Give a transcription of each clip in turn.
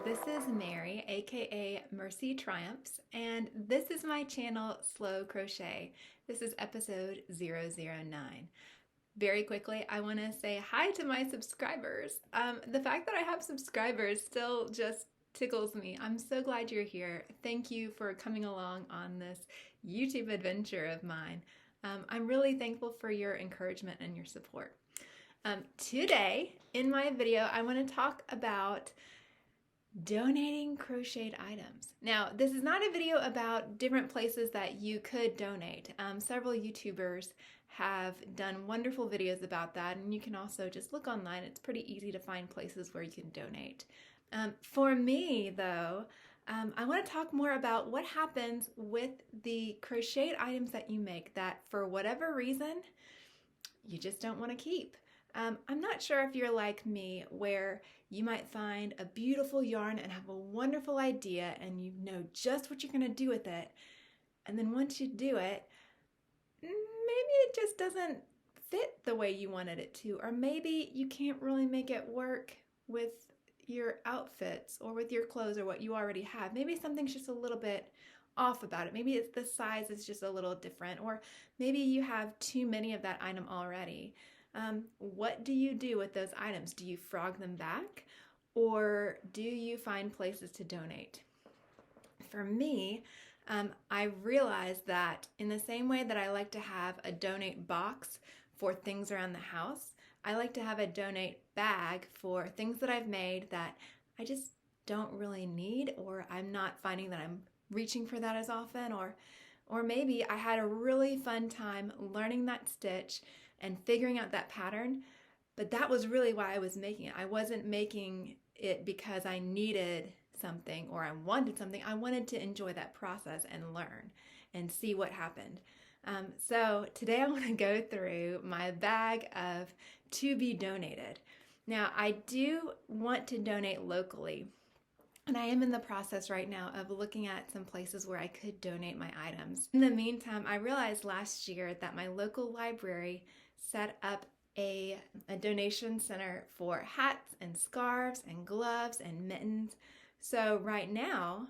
This is Mary, aka MercyTriumphs, and this is my channel, Slow Crochet. This is episode 009. Very quickly, I want to say hi to my subscribers. The fact that I have subscribers still just tickles me. I'm so glad you're here. Thank you for coming along on this YouTube adventure of mine. I'm really thankful for your encouragement and your support. Today, in my video, I want to talk about donating crocheted items. Now, this is not a video about different places that you could donate. Several YouTubers have done wonderful videos about that, and you can also just look online. It's pretty easy to find places where you can donate. For me, though, I want to talk more about what happens with the crocheted items that you make that, for whatever reason, you just don't want to keep. I'm not sure if you're like me, where you might find a beautiful yarn and have a wonderful idea and you know just what you're going to do with it. And then once you do it, maybe it just doesn't fit the way you wanted it to. Or maybe you can't really make it work with your outfits or with your clothes or what you already have. Maybe something's just a little bit off about it. Maybe it's the size is just a little different. Or maybe you have too many of that item already. What do you do with those items? Do you frog them back, or do you find places to donate? For me, I realized that in the same way that I like to have a donate box for things around the house, I like to have a donate bag for things that I've made that I just don't really need, or I'm not finding that I'm reaching for that as often, or maybe I had a really fun time learning that stitch and figuring out that pattern, but that was really why I was making it. I wasn't making it because I needed something or I wanted something. I wanted to enjoy that process and learn and see what happened. So today I want to go through my bag of to be donated. Now, I do want to donate locally, and I am in the process right now of looking at some places where I could donate my items. In the meantime, I realized last year that my local library set up a donation center for hats and scarves and gloves and mittens. So right now,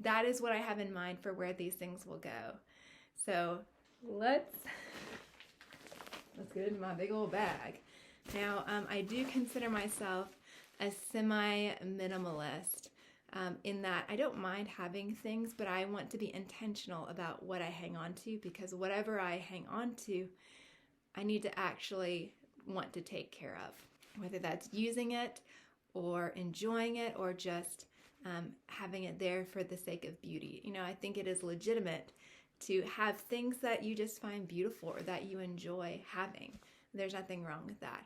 that is what I have in mind for where these things will go. So let's get into my big old bag. Now, I do consider myself a semi-minimalist in that I don't mind having things, but I want to be intentional about what I hang on to, because whatever I hang on to, I need to actually want to take care of, whether that's using it or enjoying it or just having it there for the sake of beauty. You know, I think it is legitimate to have things that you just find beautiful or that you enjoy having. There's nothing wrong with that.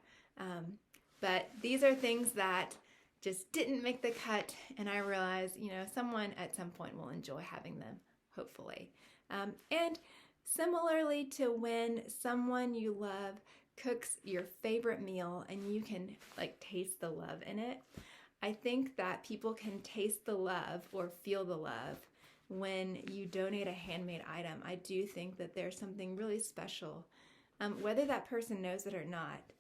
But these are things that just didn't make the cut, and I realize, you know, someone at some point will enjoy having them, hopefully. And similarly to when someone you love cooks your favorite meal and you can like taste the love in it, I think that people can taste the love or feel the love when you donate a handmade item. I do think that there's something really special, whether that person knows it or not,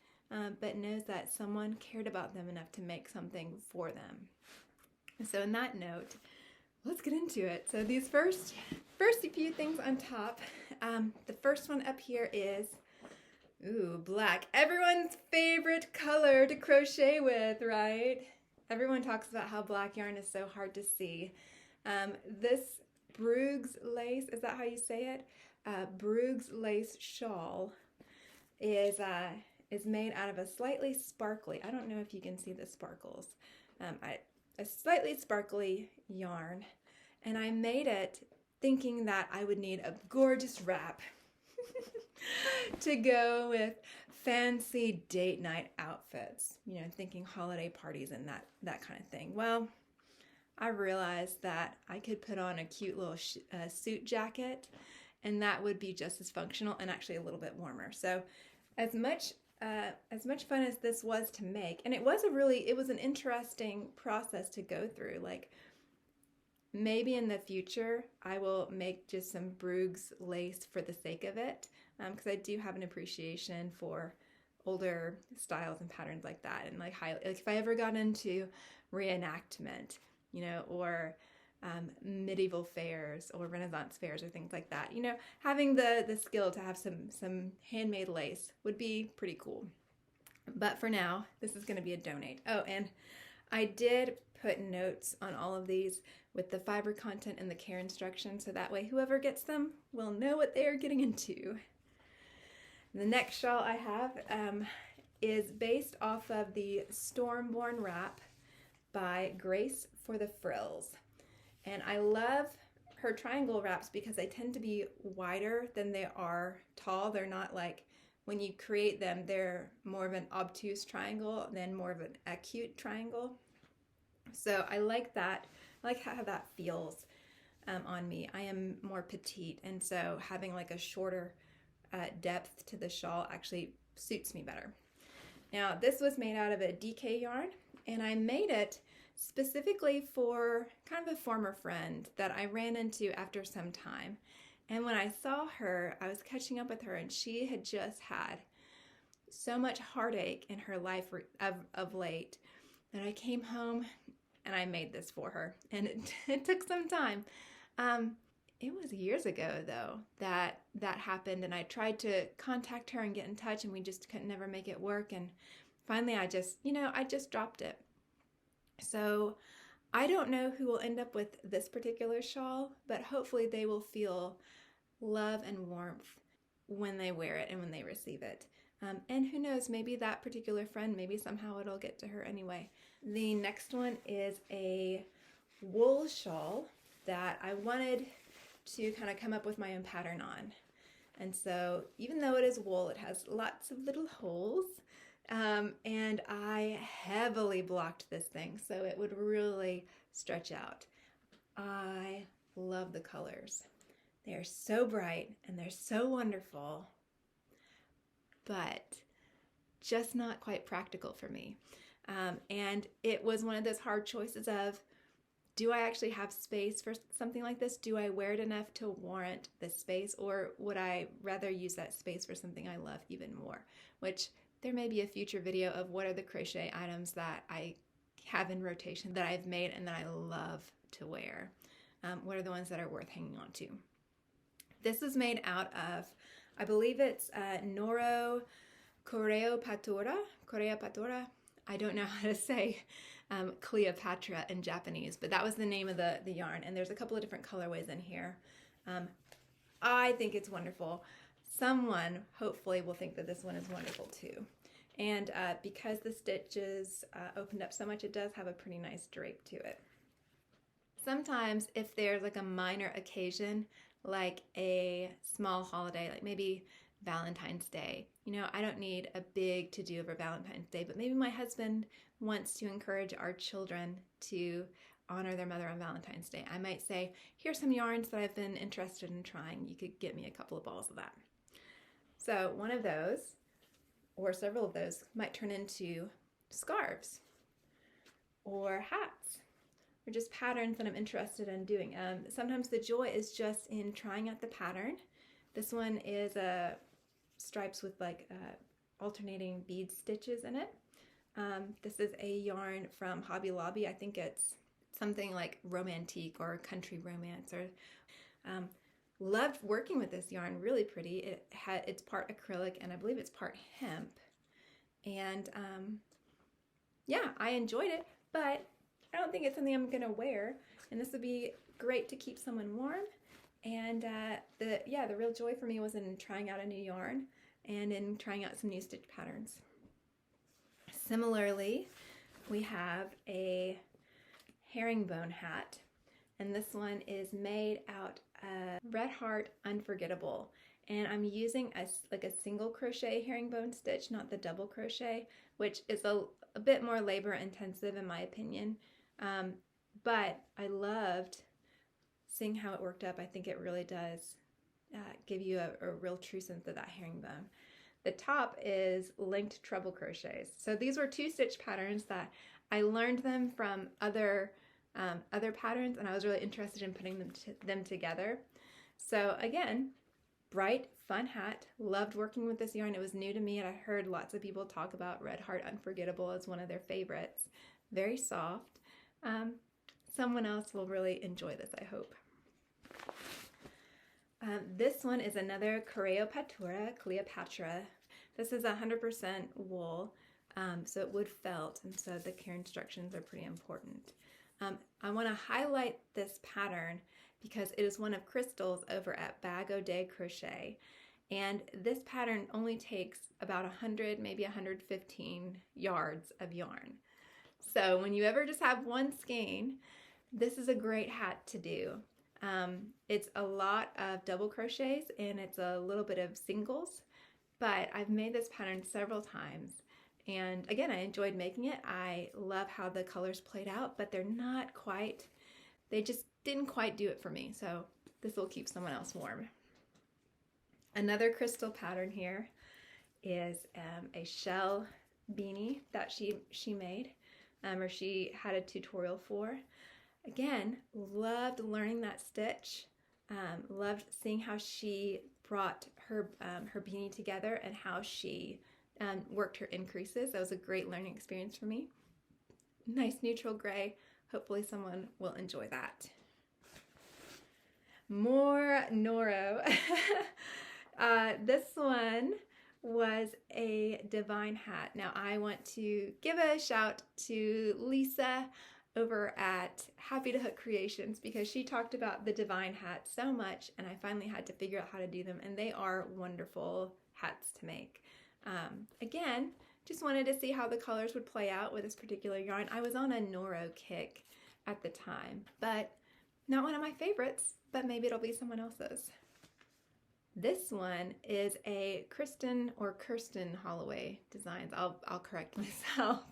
but knows that someone cared about them enough to make something for them. So in that note, let's get into it. So these first few things on top, the first one up here is, black. Everyone's favorite color to crochet with, right? Everyone talks about how black yarn is so hard to see. This Bruges lace, is that how you say it? Bruges lace shawl is made out of a slightly sparkly, I don't know if you can see the sparkles, a slightly sparkly yarn, and I made it thinking that I would need a gorgeous wrap to go with fancy date night outfits, you know, thinking holiday parties and that kind of thing. Well, I realized that I could put on a cute little suit jacket, and that would be just as functional and actually a little bit warmer. So as much fun as this was to make, and it was an interesting process to go through. Like, maybe in the future I will make just some Bruges lace for the sake of it, because I do have an appreciation for older styles and patterns like that, and like if I ever got into reenactment, you know, or medieval fairs or Renaissance fairs or things like that, you know, having the skill to have some handmade lace would be pretty cool. But for now, this is going to be a donate. Oh, and I did put notes on all of these with the fiber content and the care instructions, so that way whoever gets them will know what they are getting into. The next shawl I have is based off of the Stormborn wrap by Grace Forthefrills. And I love her triangle wraps because they tend to be wider than they are tall. They're not like, when you create them, they're more of an obtuse triangle than more of an acute triangle. So I like that. I like how that feels on me. I am more petite, and so having like a shorter depth to the shawl actually suits me better. Now, this was made out of a DK yarn, and I made it specifically for kind of a former friend that I ran into after some time. And when I saw her, I was catching up with her, and she had just had so much heartache in her life of late that I came home and I made this for her. And it took some time. It was years ago, though, that happened, and I tried to contact her and get in touch, and we just could never make it work. And finally, I just dropped it. So I don't know who will end up with this particular shawl, but hopefully they will feel love and warmth when they wear it and when they receive it. And who knows, maybe that particular friend, maybe somehow it'll get to her anyway. The next one is a wool shawl that I wanted to kind of come up with my own pattern on. And so even though it is wool, it has lots of little holes. And I heavily blocked this thing so it would really stretch out. I love the colors. They are so bright and they're so wonderful, but just not quite practical for me. And it was one of those hard choices of, do I actually have space for something like this? Do I wear it enough to warrant this space, or would I rather use that space for something I love even more? Which there may be a future video of what are the crochet items that I have in rotation that I've made and that I love to wear. What are the ones that are worth hanging on to? This is made out of, I believe it's Noro Coreopatura. I don't know how to say Cleopatra in Japanese, but that was the name of the yarn, and there's a couple of different colorways in here. I think it's wonderful. Someone hopefully will think that this one is wonderful too. And because the stitches opened up so much, it does have a pretty nice drape to it. Sometimes if there's like a minor occasion, like a small holiday, like maybe Valentine's Day, you know, I don't need a big to-do over Valentine's Day, but maybe my husband wants to encourage our children to honor their mother on Valentine's Day. I might say, here's some yarns that I've been interested in trying. You could get me a couple of balls of that. So one of those, or several of those, might turn into scarves or hats, or just patterns that I'm interested in doing. Sometimes the joy is just in trying out the pattern. This one is stripes with like alternating bead stitches in it. This is a yarn from Hobby Lobby. I think it's something like romantique or country romance. Or loved working with this yarn, really pretty. It's part acrylic and I believe it's part hemp. And yeah, I enjoyed it, but I don't think it's something I'm gonna wear. And this would be great to keep someone warm. And the real joy for me was in trying out a new yarn and in trying out some new stitch patterns. Similarly, we have a herringbone hat, and this one is made out of Red Heart Unforgettable. And I'm using a single crochet herringbone stitch, not the double crochet, which is a bit more labor intensive in my opinion. But I loved seeing how it worked up. I think it really does give you a real true sense of that herringbone. The top is linked treble crochets. So these were two stitch patterns that I learned them from other patterns, and I was really interested in putting them together. So again, bright, fun hat. Loved working with this yarn. It was new to me, and I heard lots of people talk about Red Heart Unforgettable as one of their favorites. Very soft. Someone else will really enjoy this, I hope. This one is another Cleopatra. This is 100% wool, so it would felt, and so the care instructions are pretty important. I want to highlight this pattern because it is one of Crystal's over at Bag O' Day Crochet, and this pattern only takes about 100, maybe 115 yards of yarn. So when you ever just have one skein, this is a great hat to do. It's a lot of double crochets and it's a little bit of singles, but I've made this pattern several times, and again, I enjoyed making it. I love how the colors played out, but they just didn't quite do it for me, so this will keep someone else warm. Another Crystal pattern here is a shell beanie that she made, or she had a tutorial for. Again, loved learning that stitch. Loved seeing how she brought her beanie together and how she worked her increases. That was a great learning experience for me. Nice neutral gray. Hopefully someone will enjoy that. More Noro. This one was a divine hat. Now I want to give a shout to Lisa over at Happy to Hook Creations because she talked about the divine hat so much, and I finally had to figure out how to do them, and they are wonderful hats to make. Again, just wanted to see how the colors would play out with this particular yarn. I was on a Noro kick at the time, but not one of my favorites, but maybe it'll be someone else's. This one is a Kirsten Holloway designs. I'll correct myself.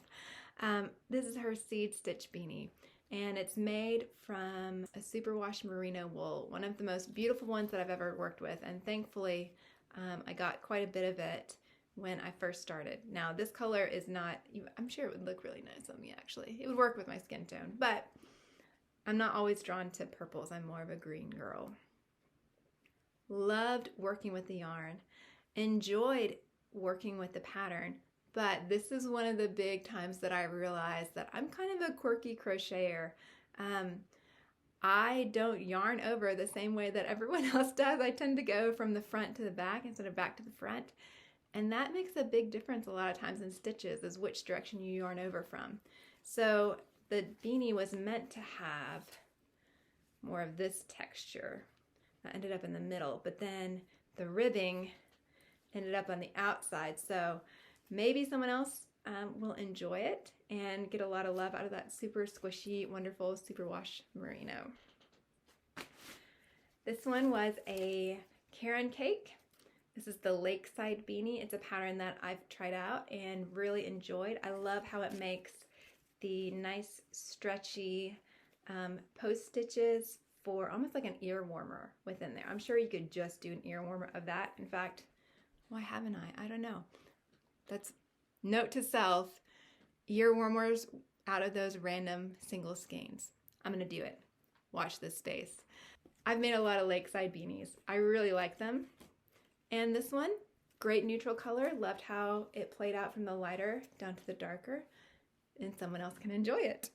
This is her seed stitch beanie, and it's made from a superwash merino wool, one of the most beautiful ones that I've ever worked with, and thankfully I got quite a bit of it when I first started. Now this color is not, I'm sure it would look really nice on me actually. It would work with my skin tone, but I'm not always drawn to purples. I'm more of a green girl. Loved working with the yarn, enjoyed working with the pattern, but this is one of the big times that I realized that I'm kind of a quirky crocheter. I don't yarn over the same way that everyone else does. I tend to go from the front to the back instead of back to the front, and that makes a big difference a lot of times in stitches, is which direction you yarn over from. So the beanie was meant to have more of this texture. That ended up in the middle, but then the ribbing ended up on the outside, so maybe someone else will enjoy it and get a lot of love out of that super squishy, wonderful superwash merino. This one was a Karen cake. This is the Lakeside beanie. It's a pattern that I've tried out and really enjoyed. I love how it makes the nice stretchy post stitches for almost like an ear warmer within there. I'm sure you could just do an ear warmer of that. In fact, why haven't I? I don't know. That's note to self, ear warmers out of those random single skeins. I'm gonna do it. Watch this space. I've made a lot of Lakeside beanies. I really like them. And this one, great neutral color. Loved how it played out from the lighter down to the darker, and someone else can enjoy it.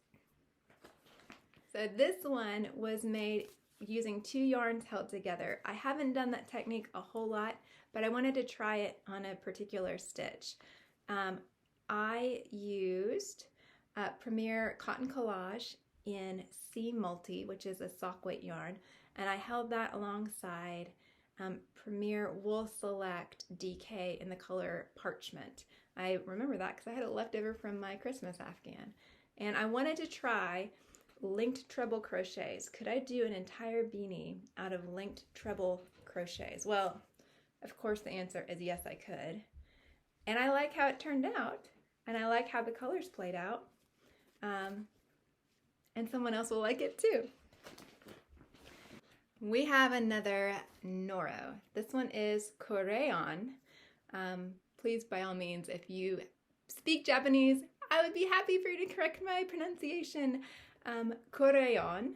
So this one was made using 2 yarns held together. I haven't done that technique a whole lot, but I wanted to try it on a particular stitch. I used Premier Cotton Collage in C Multi, which is a sock weight yarn, and I held that alongside Premier Wool Select DK in the color Parchment. I remember that because I had it left over from my Christmas Afghan, and I wanted to try linked treble crochets. Could I do an entire beanie out of linked treble crochets? Well, of course the answer is yes, I could. And I like how it turned out, and I like how the colors played out. And someone else will like it too. We have another Noro. This one is Korean. Please, by all means, if you speak Japanese, I would be happy for you to correct my pronunciation. Korean,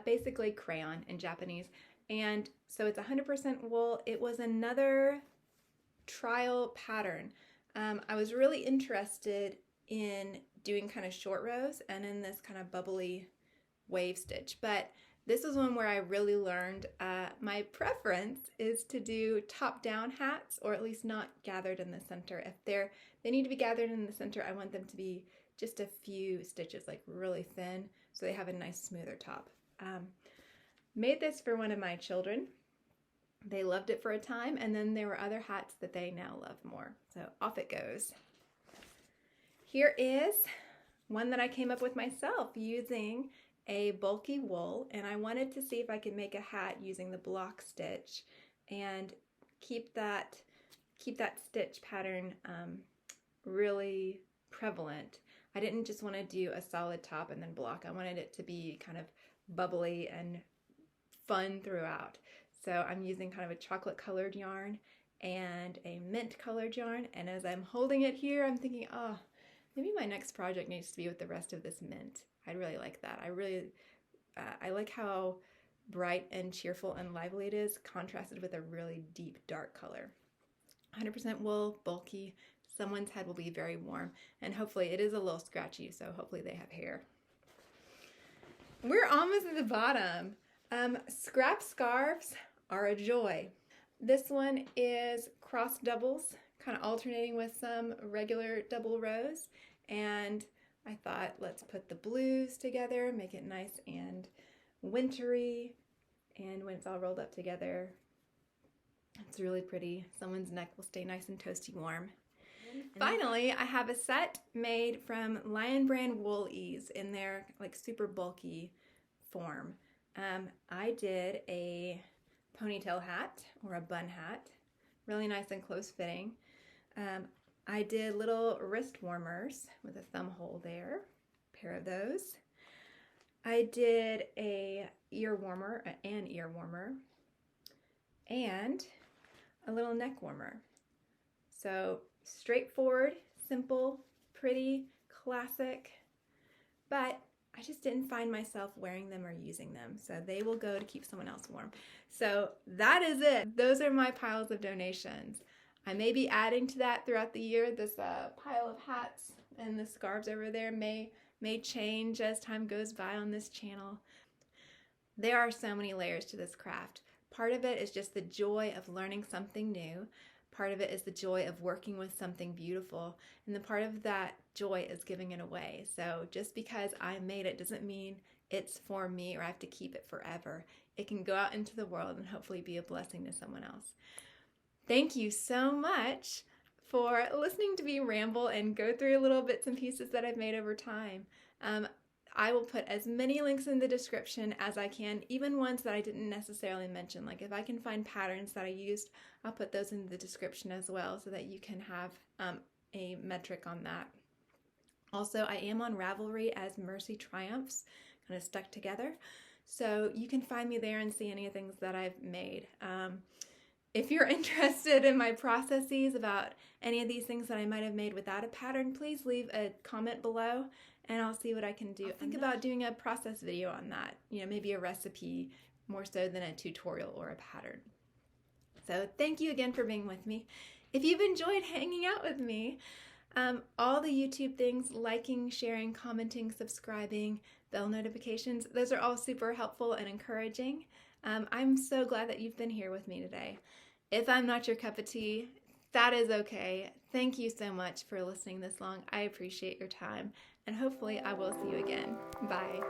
basically crayon in Japanese. And So it's 100% wool. It was another trial pattern. I was really interested in doing kind of short rows and in this kind of bubbly wave stitch, but this is one where I really learned my preference is to do top-down hats, or at least not gathered in the center. If they need to be gathered in the center, I want them to be just a few stitches, like really thin, so they have a nice smoother top. Made this for one of my children. They loved it for a time, and then there were other hats that they now love more. So off it goes. Here is one that I came up with myself using a bulky wool, and I wanted to see if I could make a hat using the block stitch and keep that stitch pattern really prevalent. I didn't just want to do a solid top and then block. I wanted it to be kind of bubbly and fun throughout. So I'm using kind of a chocolate colored yarn and a mint colored yarn, and as I'm holding it here, I'm thinking, oh, maybe my next project needs to be with the rest of this mint. I'd really like that. I like how bright and cheerful and lively it is, contrasted with a really deep dark color. 100% wool, bulky. Someone's head will be very warm, and hopefully it is a little scratchy, so hopefully they have hair. We're almost at the bottom. Scrap scarves are a joy. This one is cross doubles, kind of alternating with some regular double rows, and I thought, let's put the blues together, make it nice and wintry, and when it's all rolled up together, it's really pretty. Someone's neck will stay nice and toasty warm. Finally, I have a set made from Lion Brand Wool Ease in their like super bulky form. I did a ponytail hat or a bun hat, really nice and close fitting. I did little wrist warmers with a thumb hole there, a pair of those. I did an ear warmer, and a little neck warmer. So straightforward, simple, pretty, classic, but I just didn't find myself wearing them or using them, so they will go to keep someone else warm. So that is it. Those are my piles of donations. I may be adding to that throughout the year. This pile of hats and the scarves over there may change as time goes by on this channel. There are so many layers to this craft. Part of it is just the joy of learning something new. Part of it is the joy of working with something beautiful, and the part of that joy is giving it away. So just because I made it doesn't mean it's for me or I have to keep it forever. It can go out into the world and hopefully be a blessing to someone else. Thank you so much for listening to me ramble and go through little bits and pieces that I've made over time. I will put as many links in the description as I can, even ones that I didn't necessarily mention. Like if I can find patterns that I used, I'll put those in the description as well so that you can have a metric on that. Also, I am on Ravelry as MercyTriumphs, kind of stuck together. So you can find me there and see any of the things that I've made. If you're interested in my processes about any of these things that I might have made without a pattern, please leave a comment below and I'll see what I can do. I'll think about doing a process video on that, maybe a recipe more so than a tutorial or a pattern. So thank you again for being with me. If you've enjoyed hanging out with me, all the YouTube things, liking, sharing, commenting, subscribing, bell notifications, those are all super helpful and encouraging. I'm so glad that you've been here with me today. If I'm not your cup of tea, that is okay. Thank you so much for listening this long. I appreciate your time, and hopefully I will see you again. Bye.